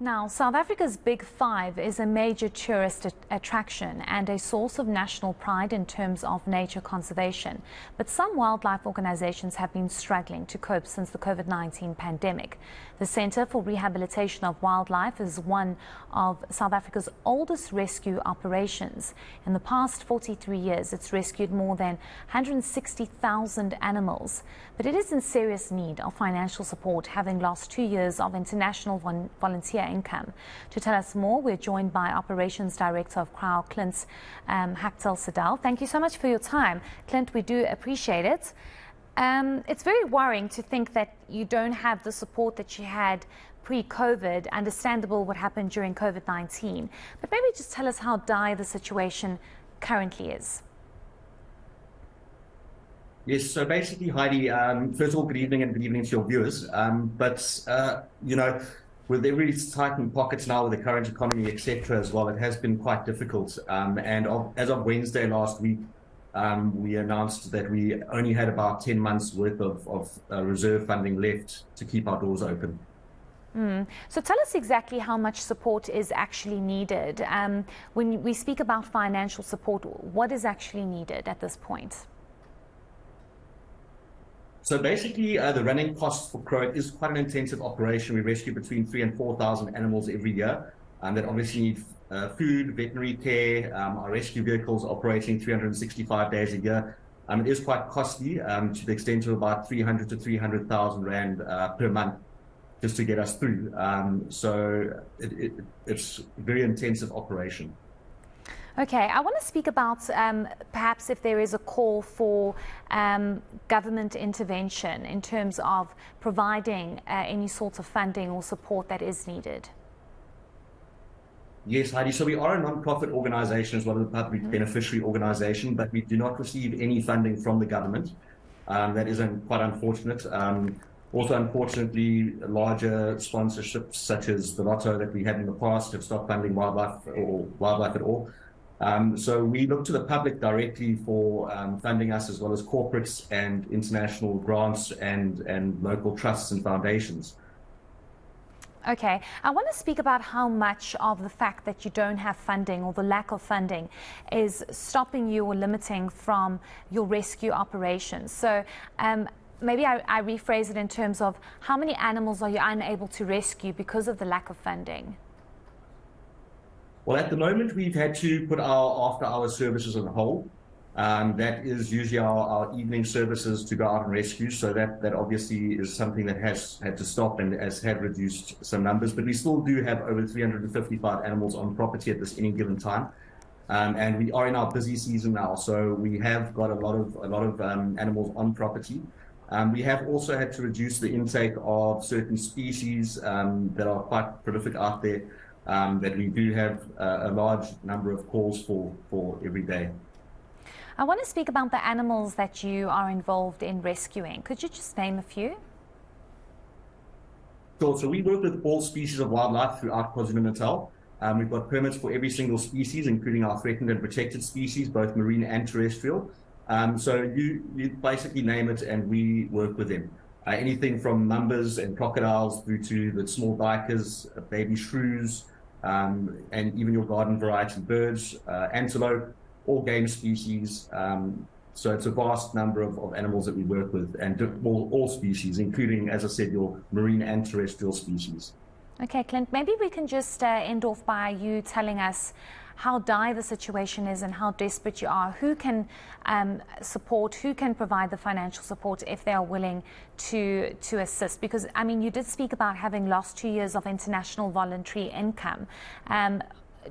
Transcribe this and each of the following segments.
Now, South Africa's Big Five is a major tourist attraction and a source of national pride in terms of nature conservation. But some wildlife organizations have been struggling to cope since the COVID-19 pandemic. The Centre for Rehabilitation of Wildlife is one of South Africa's oldest rescue operations. In the past 43 years, it's rescued more than 160,000 animals. But it is in serious need of financial support, having lost 2 years of international volunteer income. To tell us more, we're joined by Operations Director of CROW, Clint, Halkett-Siddall. Thank you so much for your time. Clint, we do appreciate it. It's very worrying to think that you don't have the support that you had pre-COVID. Understandable what happened during COVID-19. But maybe just tell us how dire the situation currently is. Yes, so basically, Heidi, first of all, good evening and good evening to your viewers. With every tightening pockets now with the current economy, etc., as well, it has been quite difficult. As of Wednesday last week, we announced that we only had about 10 months worth of reserve funding left to keep our doors open. So tell us exactly how much support is actually needed. When we speak about financial support, what is actually needed at this point? So basically, the running costs for CROW is quite an intensive operation. We rescue between 3,000 and 4,000 animals every year that obviously need food, veterinary care. Our rescue vehicles operating 365 days a year. It is quite costly to the extent of about 300 to 300,000 Rand per month just to get us through. It's a very intensive operation. Okay, I want to speak about perhaps if there is a call for government intervention in terms of providing any sort of funding or support that is needed. Yes, Heidi. So we are a non-profit organisation as well as a public beneficiary organisation, but we do not receive any funding from the government. That is quite unfortunate. Also, unfortunately, larger sponsorships such as the Lotto that we had in the past have stopped funding wildlife at all. So we look to the public directly for funding us, as well as corporates and international grants and local trusts and foundations. Okay, I want to speak about how much of the fact that you don't have funding or the lack of funding is stopping you or limiting from your rescue operations. So maybe I rephrase it in terms of how many animals are you unable to rescue because of the lack of funding? Well, at the moment, we've had to put our after-hour services on hold. That is usually our evening services to go out and rescue. So that obviously is something that has had to stop and has had reduced some numbers. But we still do have over 355 animals on property at any given time. And we are in our busy season now. So we have got a lot of animals on property. We have also had to reduce the intake of certain species that are quite prolific out there. That we do have a large number of calls for every day. I want to speak about the animals that you are involved in rescuing. Could you just name a few? Sure. So we work with all species of wildlife throughout KwaZulu-Natal. We've got permits for every single species, including our threatened and protected species, both marine and terrestrial. So you basically name it and we work with them. Anything from mambas and crocodiles through to the small duikers, baby shrews, and even your garden variety birds, antelope, all game species. So it's a vast number of animals that we work with, and all species, including, as I said, your marine and terrestrial species. Okay, Clint, maybe we can just end off by you telling us how dire the situation is and how desperate you are. Who can support, who can provide the financial support if they are willing to assist? Because, I mean, you did speak about having lost 2 years of international voluntary income.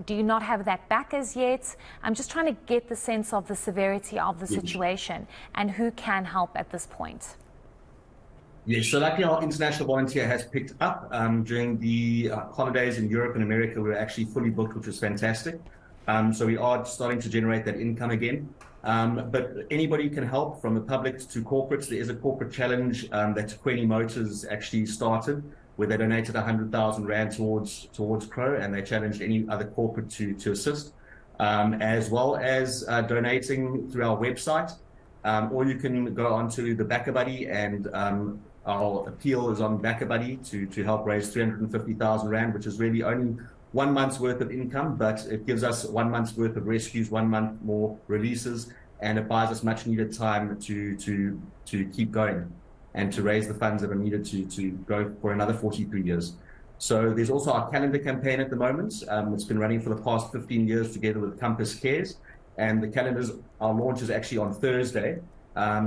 Do you not have that back as yet? I'm just trying to get the sense of the severity of the situation and who can help at this point. Yes, so luckily our international volunteer has picked up. During the holidays in Europe and America, we were actually fully booked, which was fantastic. So we are starting to generate that income again. But anybody can help, from the public to corporates. There is a corporate challenge that Taqweni Motors actually started, where they donated 100,000 Rand towards CROW, and they challenged any other corporate to assist, as well as donating through our website. Or you can go onto the BackaBuddy and our appeal is on BackaBuddy to help raise 350,000 Rand, which is really only 1 month's worth of income, but it gives us 1 month's worth of rescues, 1 month more releases, and it buys us much needed time to keep going and to raise the funds that are needed to go for another 43 years. So there's also our calendar campaign at the moment. It's been running for the past 15 years together with Compass Cares, and the calendars, our launch is actually on Thursday.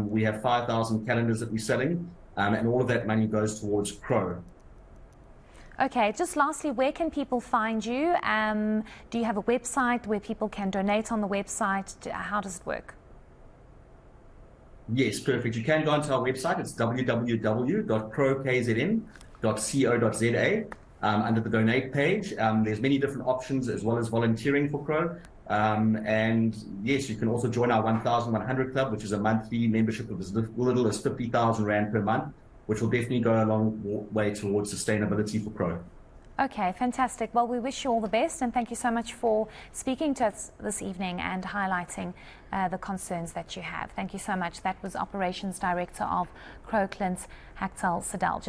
We have 5,000 calendars that we're selling, and all of that money goes towards Crow. Okay, just lastly, where can people find you? Do you have a website where people can donate on the website? How does it work? Yes, perfect. You can go onto our website. It's www.crowkzn.co.za. Under the donate page, there's many different options as well as volunteering for Crow. And yes, you can also join our 1,100 Club, which is a monthly membership of as little as 50,000 Rand per month, which will definitely go a long way towards sustainability for Crow. Okay, fantastic. Well, we wish you all the best, and thank you so much for speaking to us this evening and highlighting the concerns that you have. Thank you so much. That was Operations Director of Crow, Clint Halkett-Siddall.